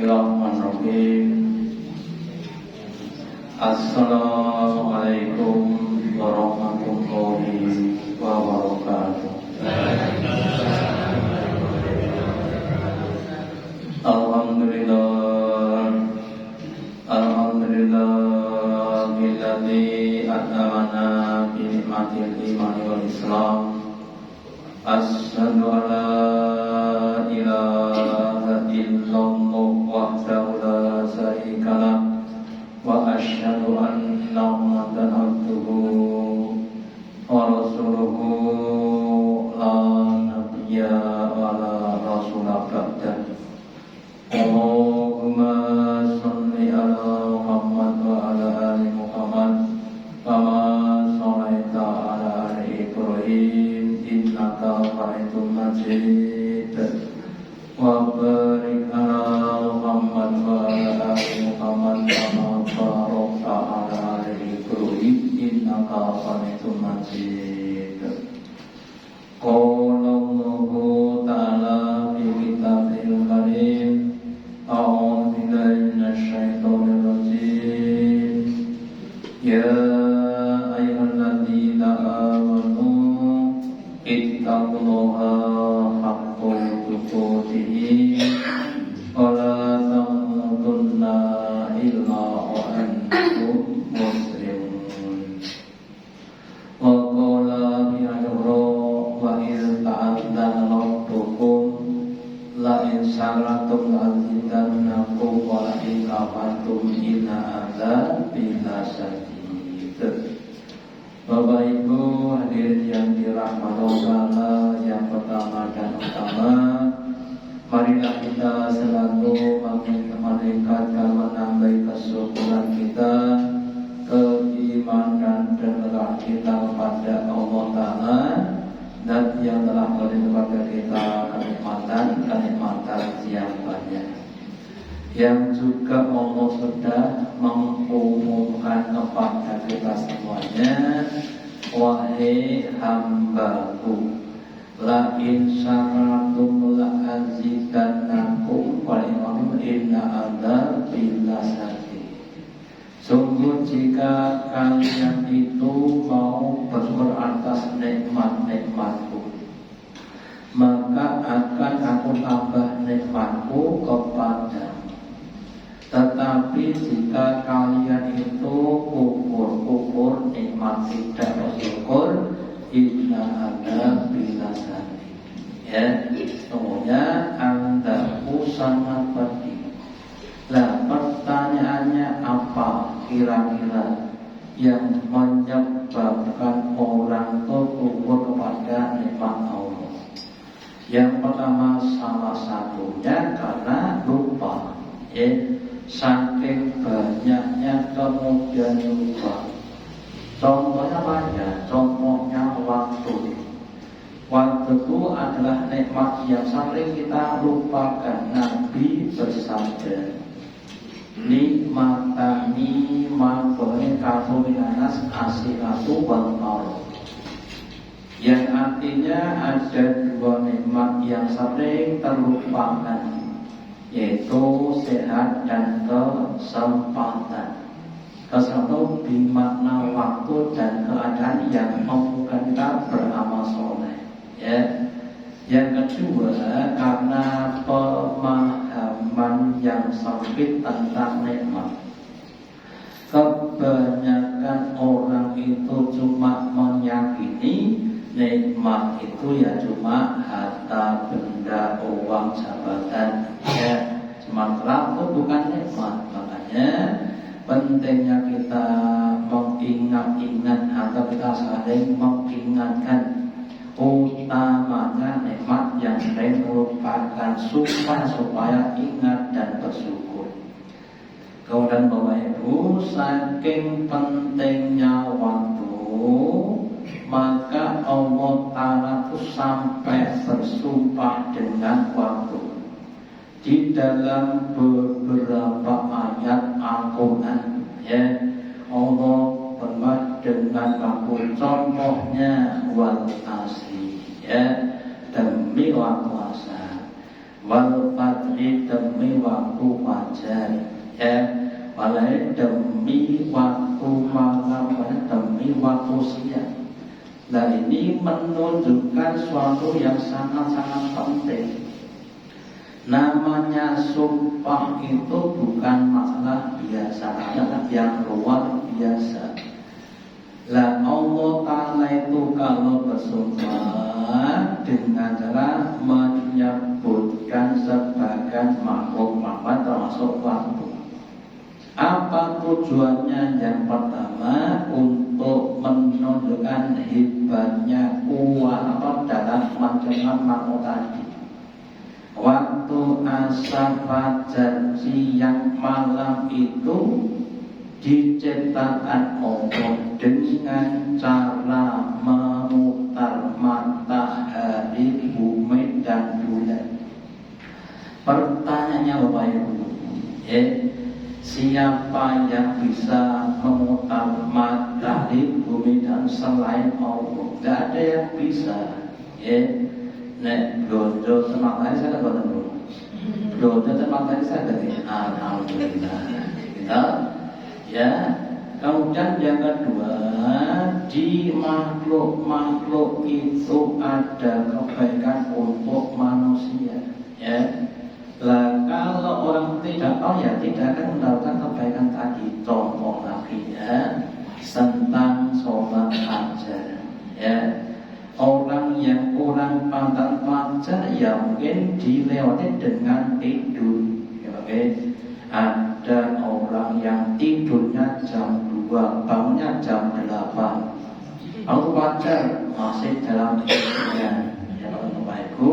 Bismillahirrahmanirrahim. Assalamualaikum warahmatullahi wabarakatuh. Alhamdulillahilladzi at'amana bi ni'matil imani wal islam. Asyhadu an la ilaha illallah wahdahu la syarika lah wa asyhadu anna Muhammadan abduhu wa rasuluhu la nabiyya wa la rasula ba'da. Allahumma shalli ala Muhammad wa ala ali Muhammad kama shallaita ala ali Ibrahim innaka Hamidum Majid. Wa barik ala Muhammad wa ala ali Muhammad kama barakta ala ali Ibrahim innaka Hamidum Majid. Qala Allahu ta'ala fi kitabil karim. A'udzu billahi minasy syaithanir rajim. Ya ayyuhalladzina amanu ittaqullaha haqqa tuqatih wa la tamutunna illa wa antum muslimun. Wa qala bi wa in ta'adzana rabbukum la in syaratum azidannakum wa la in kafartum inna adzabi lasyadid. Bapak Ibu hadirin yang dirahmati Allah, yang pertama dan utama, marilah kita selalu meningkatkan, menambah kesyukuran kita, keimanan dan ketaatan kita kepada Allah Ta'ala, dan yang telah memberi kepada kita kenikmatan yang banyak, yang juga Allah sudah mengumumkan kepada kita semuanya. Wahai hambaku, la in syaratum la azidannakum wa inna adzabi lasyadid. Sungguh jika kalian itu mau bersyukur atas nikmat-nikmatku, maka akan aku tambah nikmatku kepadamu. Tetapi jika kalian itu kufur nikmat tidak bersyukur, inna adzabi lasyadid. Ya, semuanya andaku sangat pedih. Nah, pertanyaannya apa kira-kira yang menyebabkan orang itu kufur kepada nikmat Allah? Yang pertama, salah satunya karena lupa, ya. Saking banyaknya kemudian lupa. Contohnya banyak, contohnya waktu. Waktu itu adalah nikmat yang sering kita lupakan. Nabi bersabda, nikmatani ma'bani kafuminanas asilatu wal maruf. Yang artinya ada dua nikmat yang sering terlupakan, yaitu sehat dan kesempatan. Kesempatan bermakna waktu dan keadaan yang membuat kita beramal soleh. Ya. Yang kedua, karena pemahaman yang sempit tentang nikmat. Kebanyakan orang itu cuma meyakini nikmat itu ya cuma harta, benda, uang, jabatan, ya. Sementara itu bukan nikmat. Makanya pentingnya kita mengingat-ingat atau kita saling mengingatkan utamanya nikmat yang sering merupakan supaya ingat dan bersyukur. Kemudian Bapak Ibu, saking pentingnya waktu, maka Allah Ta'ala itu sampai bersumpah dengan waktu. Di dalam beberapa ayat Al-Quran, ya, Allah berfirman dengan waktu. Contohnya wal asri, ya, demi waktu asar, wal fajri, demi waktu fajar, ya, mulai demi waktu malam, demi waktu siang. Nah ini menunjukkan suatu yang sangat-sangat penting. Namanya sumpah itu bukan masalah biasa, adalah yang luar biasa. Lah Allah Ta'ala itu kalau bersumpah dengan cara menyebutkan sebagian makhluk termasuk waktu. Apa tujuannya? Yang pertama untuk menunjukkan hebatnya kuat dalam mencegah makhluk tadi. Waktu asar, fajar, siang, malam itu diciptakan Allah dengan cara memutar matahari, bumi dan bulan. Pertanyaannya Bapak Ibu, siapa yang bisa memutar matahari, bumi dan selain Allah? Tidak ada yang bisa. Nek blondo semangat saya kata dulu. Blondo semangat saya kata alhamdulillah. Kita ya. Kemudian yang kedua, di makhluk itu ada kebaikan untuk manusia. Ya. Lah kalau orang tidak tahu ya tidak akan mendapatkan kebaikan tadi. Contoh lagi ya tentang sholat fajar. Ya. Orang yang kurang pandang fajar ya mungkin dilewati dengan tidur. Ya, oke. Ada orang yang tidurnya jam 2, bangunnya jam 8. Lalu fajar masih dalam tidurnya. Ya Bapak Ibu,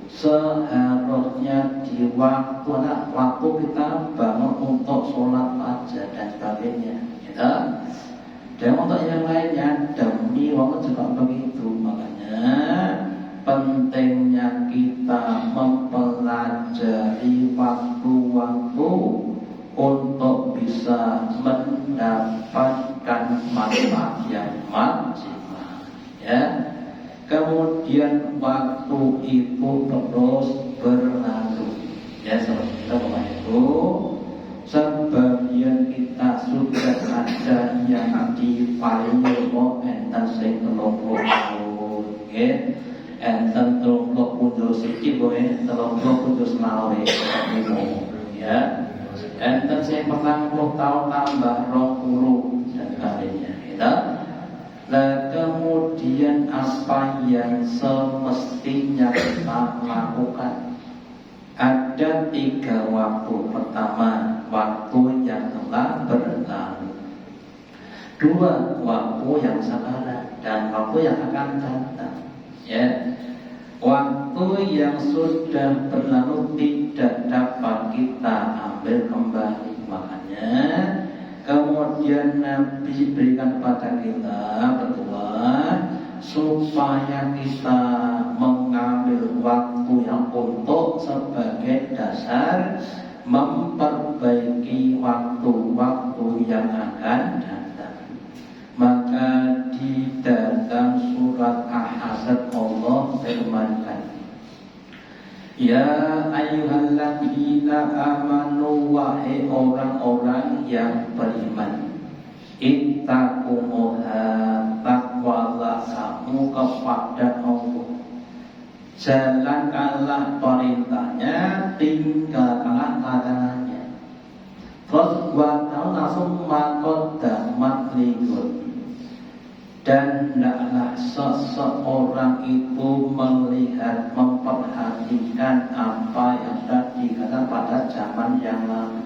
seharusnya di waktu kita bangun untuk sholat fajar dan sebagainya. Kita dan untuk yang lainnya demi waktu juga begitu. Makanya pentingnya kita mempelajari waktu-waktu untuk bisa mendapatkan manfaat yang maksimal. Ya. Kemudian waktu itu terus berlalu. Ya, seperti kita Bapak Ibu, sebagian kita sudah ada yang di paling enten sing 30 tahun, nggih. Enten 30 pundhut siji boleh 30 pundhut selawe, ya. Enten sing 40 tahun tambah 20 dan sebagainya. Gitu. Nah kemudian apa yang semestinya kita lakukan? Ada 3 waktu. Pertama, waktu yang telah berlalu. 2, waktu yang sekarang. Dan waktu yang akan datang. Ya, waktu yang sudah berlalu tidak dapat kita ambil kembali. Makanya kemudian Nabi berikan kepada kita berdua supaya kita mengambil waktu yang untuk sebagai dasar memperbaiki waktu-waktu yang akan datang. Maka di dalam surat Al-Ahzab Allah firmankan, ya ayyuhalladzina amanu, wahai orang-orang yang beriman, ittaqullaha, takwalah kamu kepada Allah, jalankanlah perintahnya, tinggalkanlah larangannya. Terus wa langsung maqaddamat liqud, dan hendaklah seseorang itu melihat, memperhatikan apa yang sudah dikatakan pada zaman yang lalu.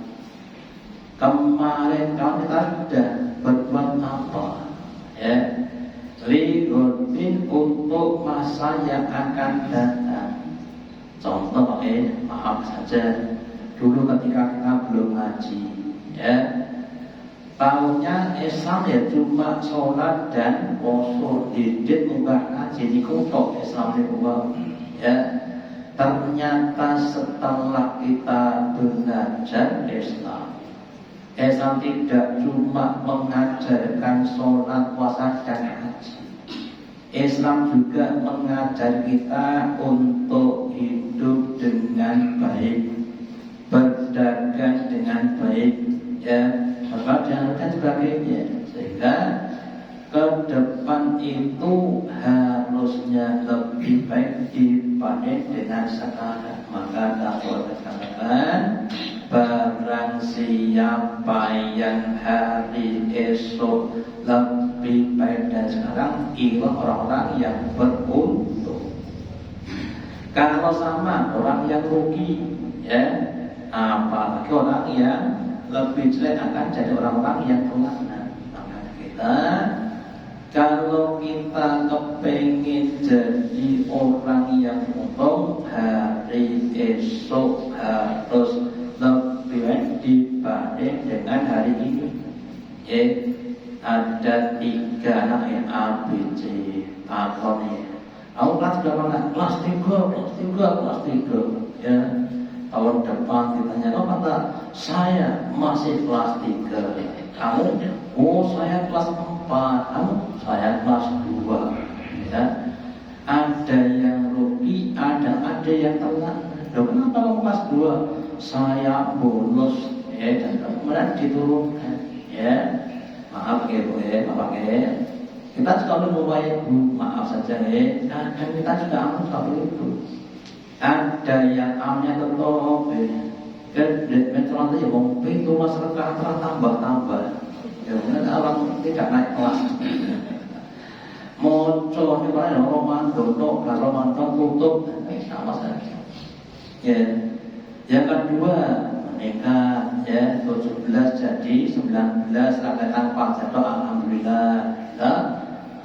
Kemarin kalau kita sudah berbuat apa, ya, liqudin untuk masa yang akan datang. Contoh, maaf saja, dulu ketika kita belum ngaji, ya, tahunnya Islam ya cuma sholat dan puasa, didit munggah ngaji di kutok Islam itu, ya. Ternyata setelah kita belajar Islam tidak cuma mengajarkan sholat, puasa dan haji. Islam juga mengajar kita untuk hidup dengan baik, berdagang dengan baik, ya, berbadan dan sebagainya, sehingga ke depan itu harusnya lebih baik dibanding dengan sekarang. Maka kalau dikatakan barang siapa yang hari esok lebih baik dari sekarang, itu orang-orang yang beruntung. Kalau sama orang yang rugi, ya, apalagi orang yang lebih jelek akan jadi orang-orang yang pelaknat. Maka kita, kalau kita kepengen jadi orang yang untung, hari esok harus lebih baik dibanding dengan hari ini. Ya, ada 3 anak yang A, B, C, takon. Kamu kelas berapa? Kelas 3. Ya, tahun depan ditanya, kamu kata saya masih kelas 3. Kamu, oh saya kelas 4. Kamu, saya kelas 2. Ya, ada yang rugi, ada yang tenang. Kenapa kamu kelas 2? Saya bolos, ya, dan kemudian diturunkan. Ya, maaf ya Bu, ya, maaf ya. Kita juga mulai maaf saja, ya. Kadang kita juga amat seperti itu. Ada yang amnya tetap, metron itu ya mau pintu masyarakat tambah. Ya, kemudian orang tidak naik kelas. Moco ini pada Romanto tutup, sama saja. Ya, yang kedua menikah, ya, 17 jadi 19, katakan Pak Jatuh, alhamdulillah. Ya,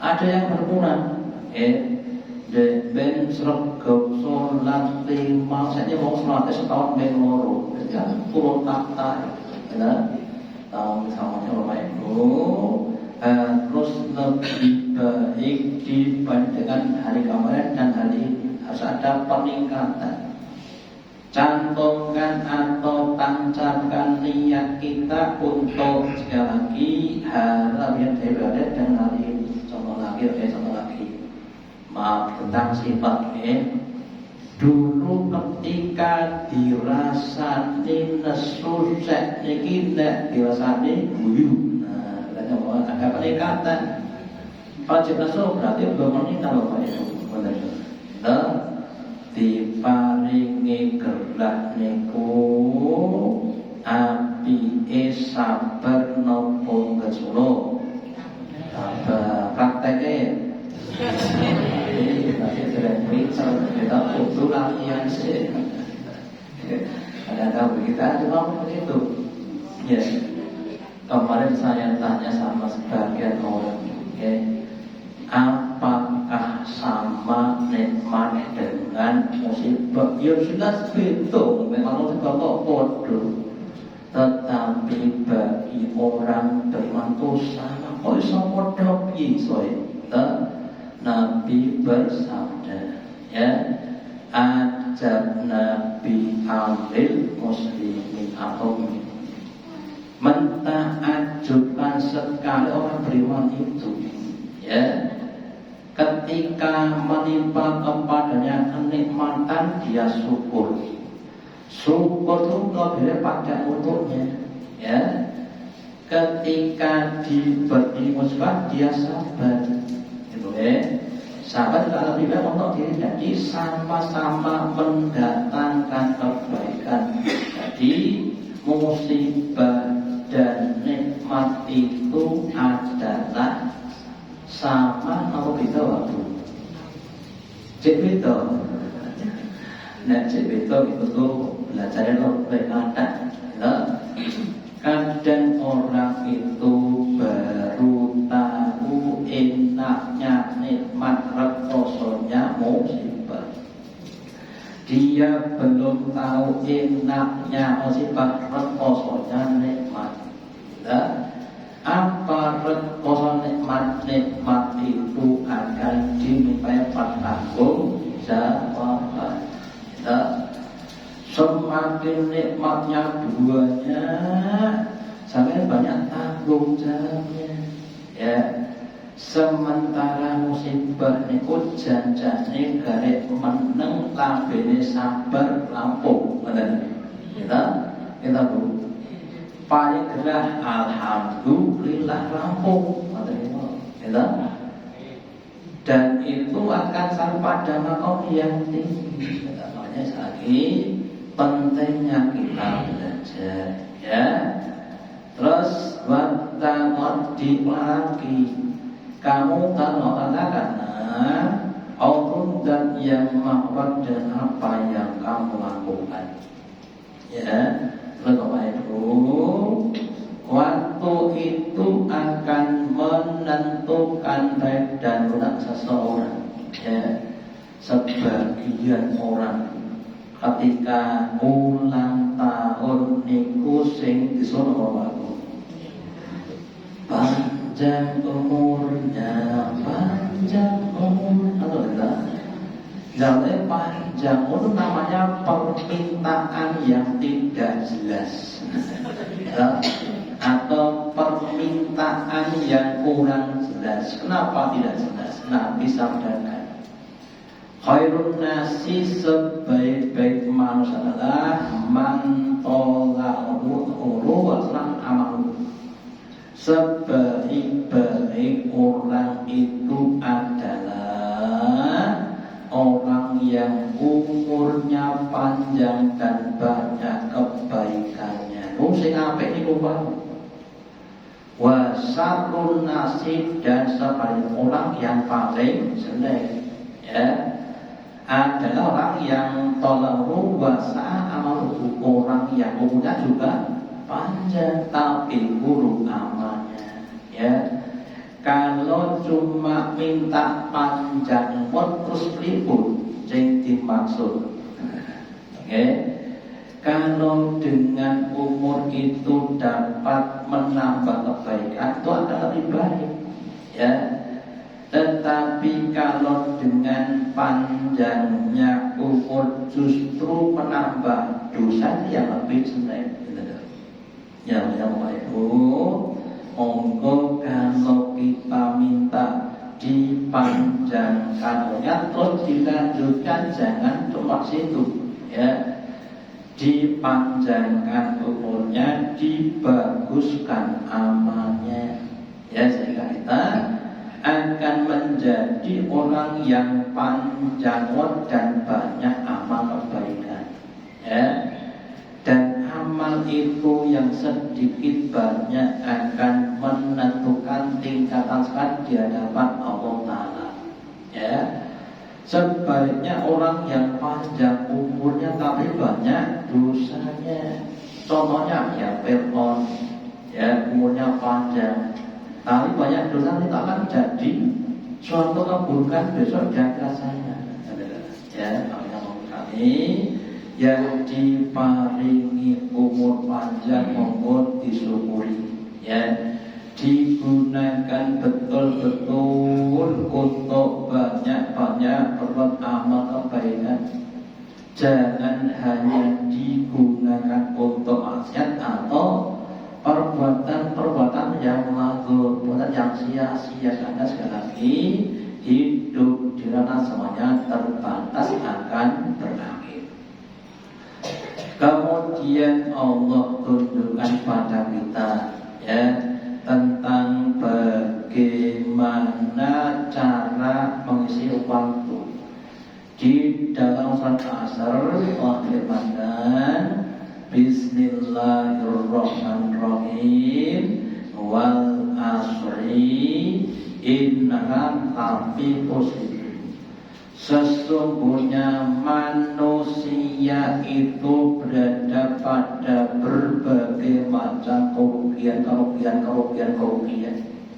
ada yang berkurang, ben sregep sholat 5, saja mau sholat setahun ben loro, ya, turun takta, ya, tahun misalnya Bapak Ibu, terus lebih baik dibandingkan hari kemarin dan hari ini, harus ada peningkatan. Cantumkan atau tancapkan niat kita untuk sekali lagi harap yang beribadah dan hari ini. Contoh lagi. Maaf tentang sifatnya. Dulu ketika dirasani nesu sek niki nek dirasani guyu. Nah, ada peningkatan. Wajib nesu berarti belum meningkat Bapak Ibu. Benar. Diparingi gerak niku apike sabar napa ngesulo sabar prakteke nanti tidak pintar kita kudu latihan sih ada kita cuma begitu ya. Kemarin saya tanya sama sebagian orang, apakah sama nikmat dengan musibah? Ya jelas beda, memang musibah kok bodoh. Tetapi bagi orang beriman itu sama, kok bisa bodoh bisa. Nabi bersabda, ya, ajab Nabi ambil muslimin atau mentakjubkan sekali orang beriman itu, ya. Ketika menimpa kepadanya kenikmatan, dia syukur. Syukur itu lebih pada untuknya, ya. Ketika diberi musibah, dia sabar, gitu, ya. Sabar juga lebih baik untuk diri. Jadi sama-sama mendatangkan kebaikan. Jadi musibah dan nikmat itu adalah sama atau beda waktu? Cek beda. Nah, cek beda itu tuh belajarnya lebih kadang. Kadang orang itu baru tahu enaknya nikmat rekosonya musibah. Dia belum tahu enaknya musibah rekosonya nikmat. Apa rekoso nikmat itu akan dimintai pertanggung jawaban. Semakin nikmatnya duanya, semakin banyak tanggung jawabnya. Ya, sementara musibah niku janjane garek meneng lambene sabar lampung. Bener? Kita Bu. paling gerah alhamdulillah rampung, gitu. Dan itu akan sampai pada makom yang tinggi. Makanya lagi pentingnya kita belajar, ya. Terus wattaqaddi lagi, kamu kalau katakan Allah dan yang maha dan apa yang kamu lakukan, ya. Bapak Ibu, waktu itu akan menentukan baik dan buruk seseorang, ya. Sebagian orang ketika ulang tahun niku sing disuruh Bapakku panjang umurnya, panjang umurnya, alhamdulillah. Jadi panjang itu namanya permintaan yang tidak jelas, ya. Atau permintaan yang kurang jelas. Kenapa tidak jelas? Nabi sabdakan, khairun nasi, sebaik-baik manusia adalah man tola'uhu waslam amalu. Sebaik-baik orang itu adalah orang yang umurnya panjang dan banyak kebaikannya. Sing apik niku wae. Wa syarrun nasi, dan sebaliknya orang yang paling jelek, ya, adalah orang yang tolaru wasa amaluhu, orang yang umurnya juga panjang tapi buruk amalnya, ya. Kalau cuma minta panjang umur terus pripun sing dimaksud, oke? Kalau dengan umur itu dapat menambah kebaikan, itu akan lebih baik, ya. Tetapi kalau dengan panjangnya umur justru menambah dosa yang lebih jelek, ya, Bapak Ibu. Monggo kalau kita minta dipanjangkan umurnya, terus dilanjutkan, jangan cuma situ, ya. Dipanjangkan umurnya, dibaguskan amalnya, ya, sehingga kita akan menjadi orang yang panjang umur dan banyak amal kebaikan, ya. Dan amal itu yang sedikit banyak akan menentukan tingkatan sekarang di hadapan Allah Ta'ala, ya. Sebaliknya orang yang panjang umurnya tapi banyak dosanya, contohnya ya Fir'aun, ya, umurnya panjang tapi banyak dosa, itu akan jadi suatu keburukan besok di akhirat sana, ya. Kami yang diparingi umur panjang monggo disyukuri, ya. Digunakan betul-betul untuk banyak-banyak berbuat amal kebaikan. Jangan hanya digunakan untuk maksiat atau perbuatan-perbuatan yang lazim, perbuatan yang sia-sia. Karena sekali lagi hidup di mana semuanya terbatas akan berakhir. Kemudian Allah tunjukkan pada kita, ya, tentang bagaimana cara mengisi waktu. Di dalam surat Asr Allah firmankan, Bismillahirrahmanirrahim, wal asri innaha lafi khusr. Sesungguhnya manusia itu berada pada berbagai macam kerugian,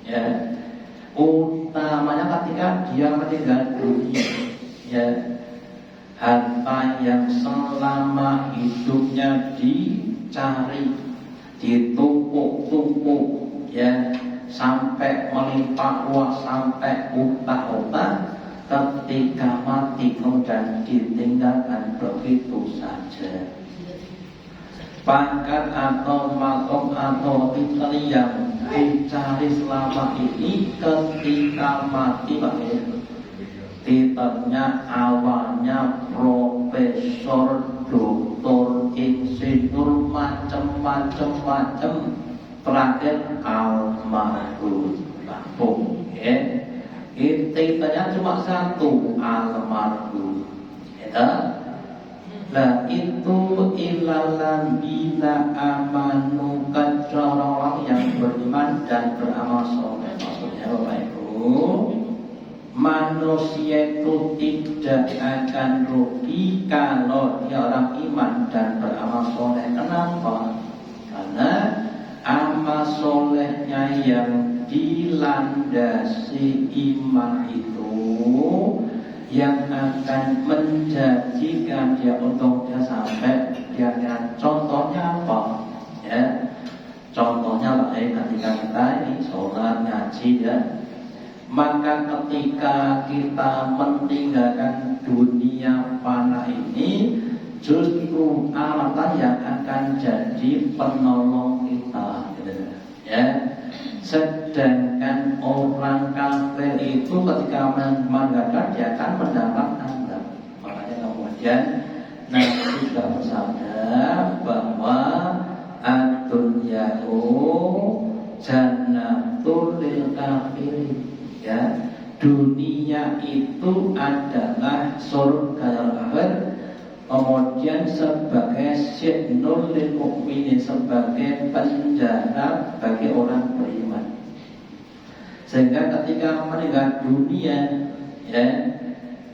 ya. Utamanya ketika dia meninggal dunia, ya. Harta yang selama hidupnya dicari, ditumpuk-tumpuk, ya, sampai melimpah ruah, sampai utah-utah, ketika mati kemudian ditinggalkan begitu saja. Pangkat atau makom atau titel yang dicari selama ini ketika mati, titelnya awalnya profesor doktor, insinyur, macem-macem, terakhir almarhum. Lampung, ya. Intinya cuma satu, almarhum. Ya. Lah itu ilalan bila amanu, kecuali orang yang beriman dan beramal soleh. Maksudnya Bapak Ibu, manusia itu tidak akan rugi kalau dia orang iman dan beramal soleh. Kenapa? Karena amal solehnya yang dilandasi iman itu yang akan menjadikan dia untung dia sampai dia akhirat. Contohnya apa? Ya, contohnya baik ketika kita ini sholat ngaji ya, maka ketika kita meninggalkan dunia fana ini, justru Allah yang akan jadi penolong kita, gitu. Ya. Sedangkan orang kafir itu ketika meninggalkan dia akan mendapat azab. Makanya kemudian Nabi juga bersabda bahwa ad-dunyahu jannatul lil kafirin. Ya, dunia itu adalah surga kafir, kemudian sebagai sijnul lil mukminin, sebagai penjara bagi orang beriman. Sehingga ketika meninggal dunia, ya,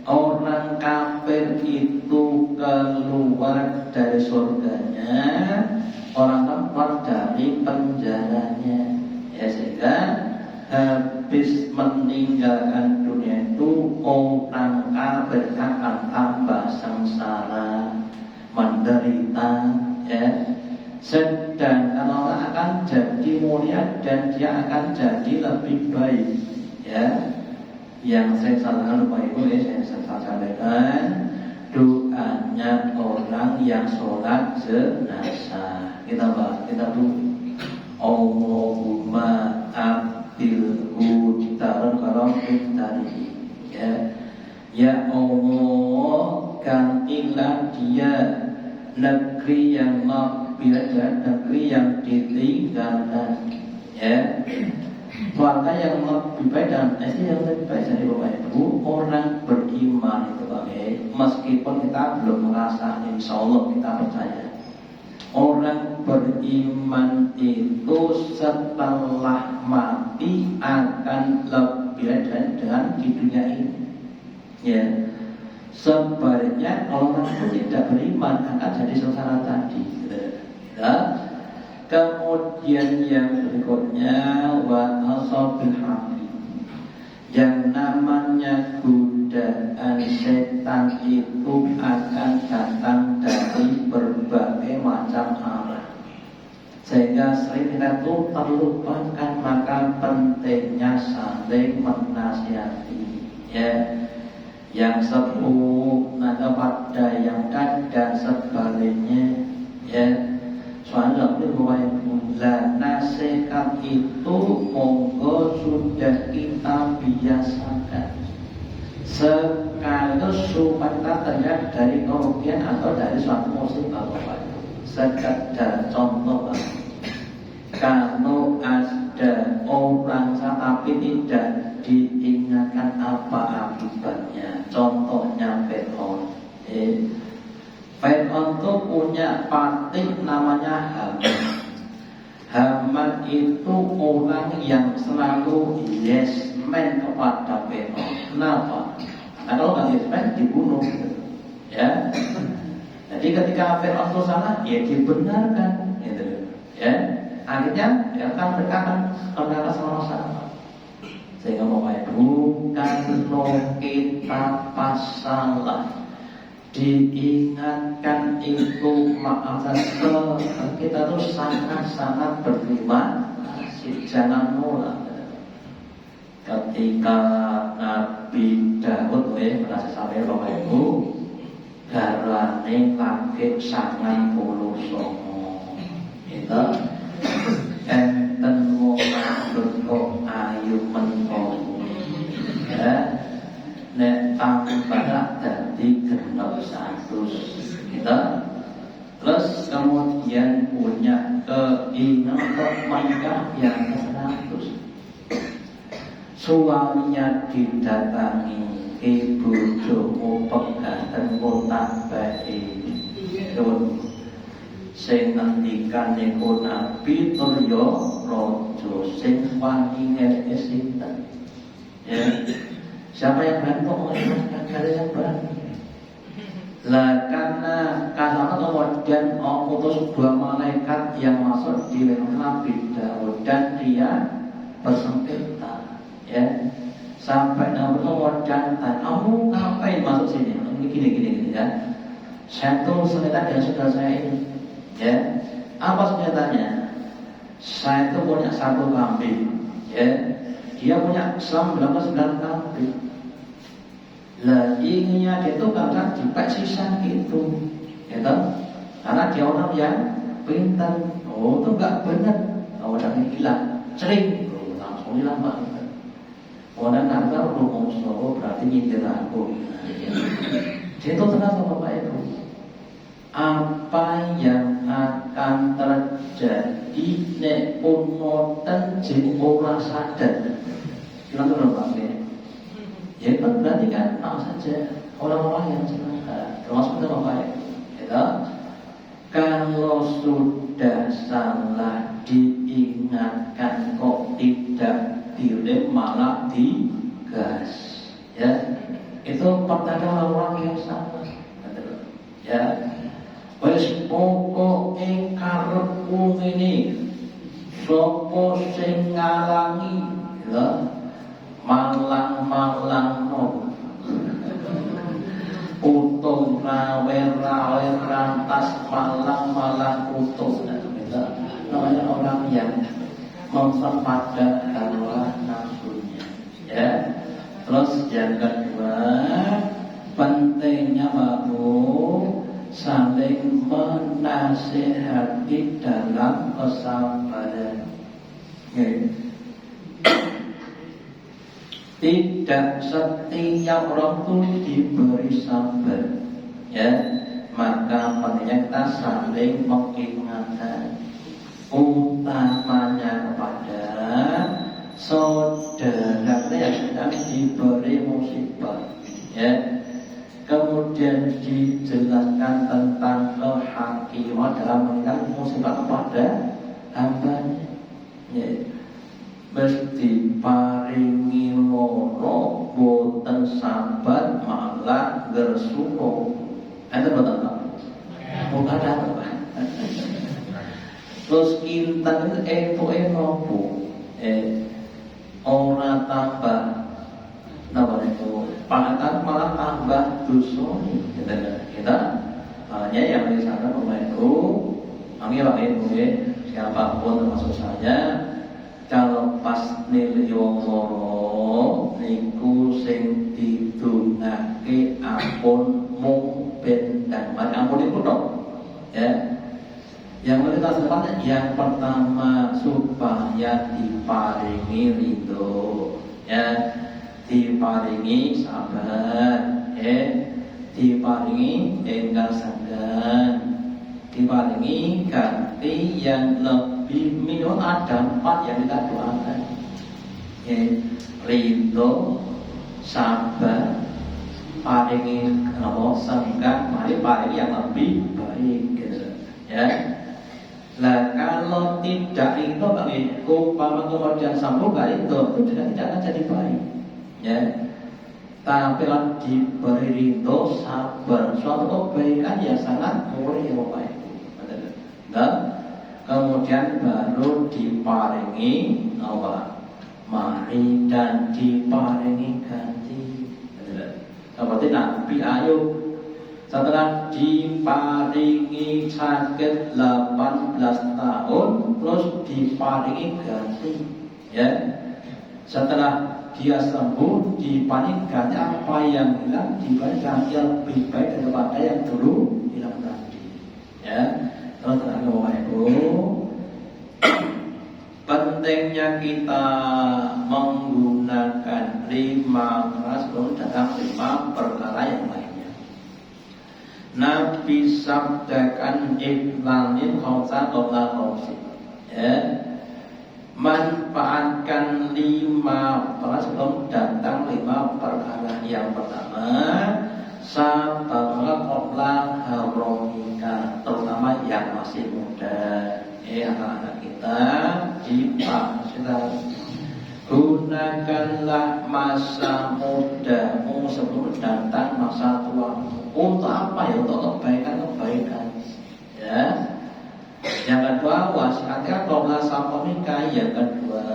orang kafir itu keluar dari surganya, orang keluar dari penjaranya. Ya, sehingga habis meninggalkan dunia itu orang kafir akan tambah sengsara, menderita, ya. Sedangkan orang akan jadi mulia dan dia akan jadi lebih baik, ya. Yang saya sampaikan Bapak Ibu, ya, saya sampaikan doanya orang yang sholat jenazah. Kita dulu Allahumma abdilhu darun karomin tadi, ya. Ya Allah, gantilah dia negeri yang bila negeri yang ditinggalkan, ya, keluarga yang lebih baik dan istri yang lebih baik. Jadi Bapak Ibu, orang beriman itu meskipun kita belum merasa, insya Allah kita percaya orang beriman itu setelah mati akan lebih baik dengan di dunia ini, ya. Sebaliknya kalau orang itu tidak beriman akan jadi sengsara tadi, ya. Kemudian yang berikutnya wa asabil haqi, yang namanya godaan setan itu akan datang dari berbagai macam arah, sehingga sering kita tuh terlupakan maka pentingnya saling menasihati, ya. Yang sepuh nada pada yang dan sebaliknya, ya. Soalnya nasihat itu monggo sudah kita biasakan, sekaligus supaya terlihat dari kerugian atau dari suatu musibah. Sekedar contoh, kalau ada orang tapi tidak diingatkan apa akibatnya. Contohnya Fir'aun. Fir'aun itu punya patih namanya Haman. Haman itu orang yang selalu yes man kepada Fir'aun. Kenapa? Karena kalau nggak yes man dibunuh, ya. Jadi ketika Fir'aun itu salah, ya dibenarkan, gitu, ya. Akhirnya ya kan mereka akan sama-sama. Sehingga Bapak Ibu, kalau kita pas salah diingatkan itu maafkan, kita tuh sangat-sangat berterima kasih, jangan nolak. Ketika Nabi Daud merasa sampai Bapak Ibu, garwane lagi 90 songo, itu enten wong kok ayu mentong, ya. Nek tambah dadi genep 100, kita keinginan menikah yang 100. Suaminya didatangi ibu jowo pegaten kota bae. Sing ngendikan niku Nabi Turya Raja sing wani ngene sinten. Ya. Siapa yang berani mengikhlaskan kalian yang berani? Lah karena kemudian mengutus 2 malaikat yang masuk di leher Nabi Daud dan dia bersengketa, ya sampai Nabi kemudian tanya, kamu ngapain masuk sini? Ini gini ya. Saya tuh sengketa dengan saudara saya ini, ya. Apa sengketanya? Saya tuh punya 1 kambing, ya. Dia punya 99 kambing. Lah inginnya dia itu karena dipek sisa gitu, gitu. Karena dia orang yang pintar. Oh itu enggak benar. Kalau udah hilang, sering langsung hilang banget. Orang nangkal rumong solo berarti nyindir aku. Itu ternyata Bapak Ibu, apa yang akan terjadi nek pun ngoten jeng ora sadar. Bilang dulu Pak ya. Ya itu berarti kan mau saja orang-orang yang celaka, termasuk kita Bapak Ibu. Ya, kalau sudah salah diingatkan kok tidak direm malah digas, ya itu pertanda orang yang salah. Ya, wis pokoke karepku ini sapa sing ngalangi, ya malang no utung rawe rantas malang utung. Namanya orang yang memperpada hawa nafsunya, ya. Terus yang kedua, pentingnya saling menasihati dalam kesabaran. Tidak setiap orang itu diberi sabar, ya. Maka pentingnya kita saling mengingatkan, utamanya kepada saudara yang sedang diberi musibah, ya. Kemudian dijelaskan tentang kehakiman dalam mengingatkan musibah kepada hambanya, ya. Mesti paringi loro boten sabar malah gersuko. Enten boten Pak? Bukan ada Pak. Terus kinten itu nopo? Ora tambah napa niku? Pangatan malah tambah dosa. Kita hanya yang di sana pemainku, kami Pak Ibu, siapapun termasuk saya. Kalau pas nilio loro niku sing didongake ampun mung ben dan ampun niku tok, ya. Yang kita yang pertama supaya diparingi ridho, ya, diparingi sabar, diparingi enggal sanggan, diparingi ganti yang lebih minum ada 4 yang kita doakan, ridho, sabar, paringi sanggan, mari paringi yang lebih baik, gitu, ya. Lah kalau tidak ridho bagi umpama kemudian sambung itu tidak akan jadi baik, ya. Tapi kalau diberi ridho, sabar, suatu kebaikan yang sangat mulia Bapak Ibu. Dan kemudian baru diparingi apa? Mari dan diparingi ganti. Seperti Nabi Ayub, setelah diparingi sakit 18 tahun, terus diparingi ganti, ya. Setelah dia sembuh, diparingi ganti apa yang hilang, diparingi ganti yang lebih baik daripada yang dulu hilang tadi, ya. Terus Ibu, pentingnya kita menggunakan 5 rasul dalam 5 perkara yang lainnya. Nabi sabdakan ikhlanin khamsa qabla khamsi. sebelum datang 5 perkara. Yang pertama, sabara qabla haromika, terutama yang masih muda, anak-anak kita dipaksa. Gunakanlah masa mudamu sebelum datang masa tua. Untuk apa ya? Untuk kebaikan-kebaikan. Ya. Yang kedua, wasiatnya qabla sakomika. Yang kedua,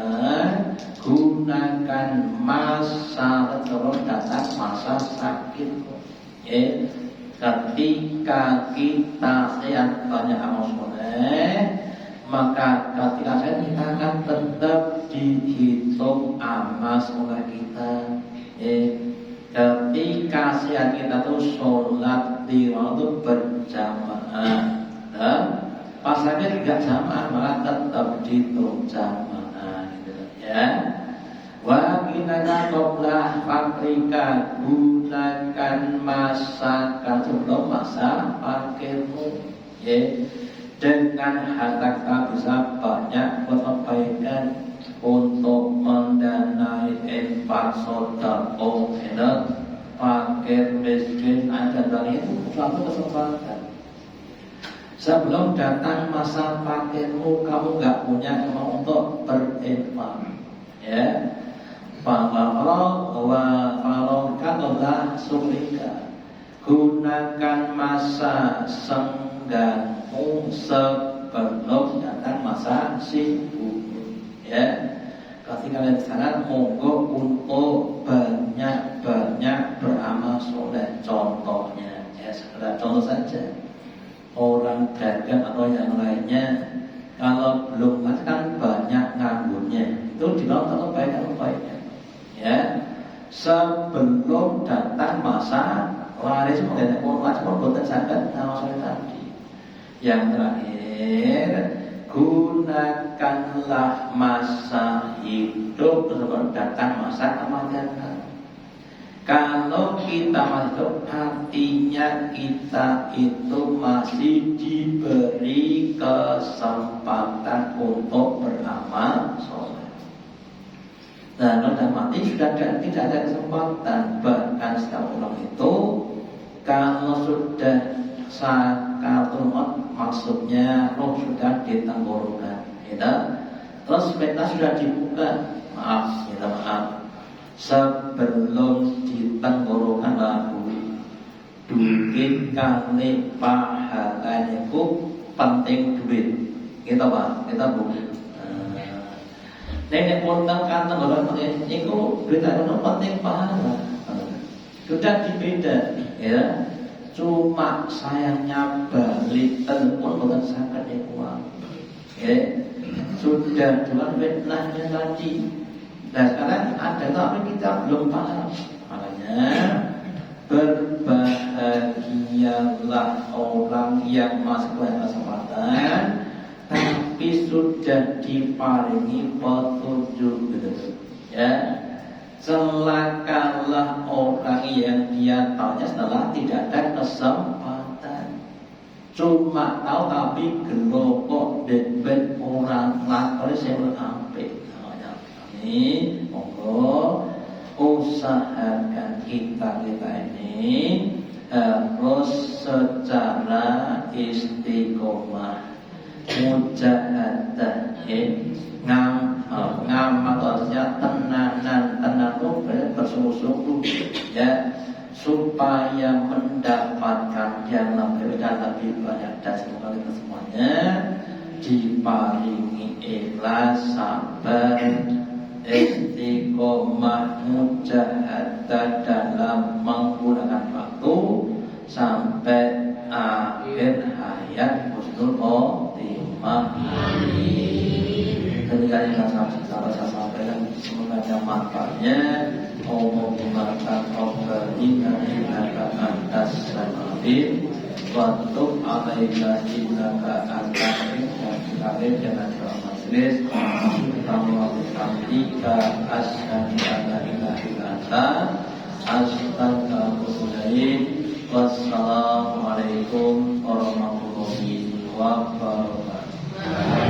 gunakan masa sebelum datang masa sakit. Ketika kita sehat, banyak amal soleh, maka ketika sehat kita akan tetap dihitung amal soleh kita. Ketika sehat kita tuh sholat di waktu berjamaah, pas sakit tidak jamaah malah tetap dihitung jamaah, gitu ya. Wa ginaka qabla fakrika, gunakan masakan sebelum masa fakirmu. Dengan harta kita bisa banyak berkebaikan untuk mendanai infak sedekah, fakir miskin ada, dan itu suatu kesempatan. Sebelum datang masa fakirmu, kamu gak punya kemampuan untuk berinfak, ya. Farokalah sukrika, gunakan masa senggangmu sebelum datang masa sibuk, ya. Ketika kalian sangat monggo untuk banyak-banyak beramal soleh. Contohnya, ya sekedar contoh saja, orang dagang atau yang lainnya, kalau belum kan banyak ngambilnya, itu dilakukan kebaikan-kebaikan. Ya, sebelum datang masa laris mengenai orang buatan sangat masalah tadi. Yang terakhir, gunakanlah masa hidup sebelum datang masa kematian. Kalau kita masih hidup, artinya kita itu masih diberi kesempatan untuk beramal soleh. Dan kalau mati sudah tidak ada kesempatan. Bahkan setiap orang itu kalau sudah sakaratul maut, maksudnya roh sudah ditenggorokan, terus peta sudah dibuka, maaf, sebelum ditenggorokan lagu duit kali pahalanya itu penting duit, kita bukan. Nenek pontang kantong orang itu berita itu penting pahala, sudah dibeda, ya. Cuma sayangnya balik telepon bukan sangat uang, ya. Sudah dengan fitnahnya tadi. Dan sekarang ada tapi kita belum paham. Makanya berbahagialah orang yang masih punya kesempatan tapi sudah diparingi petunjuk, gitu. Ya, celakalah orang yang dia tahunya setelah tidak ada kesempatan, cuma tahu tapi gelokok dan orang lakon saya berampe. Ini monggo usahakan kita ini harus secara istiqomah, mujahadah, ngamal artinya tenanan itu bersungguh-sungguh, ya, supaya mendapatkan yang lebih banyak. Dan semoga kita semuanya diparingi ikhlas, sabar, istiqomah, mujahadah dalam menggunakan waktu sampai akhir hayat husnul khotimah. Ketika yang saya sampaikan semoga ada manfaatnya. Allahumma taqabbalna innaka antas samiul wa tub alaina innaka antas samiul dengan doa majelis. Alhamdulillah asyhadu an la ilaha illa anta astaghfiruka. Wassalamualaikum warahmatullahi wabarakatuh.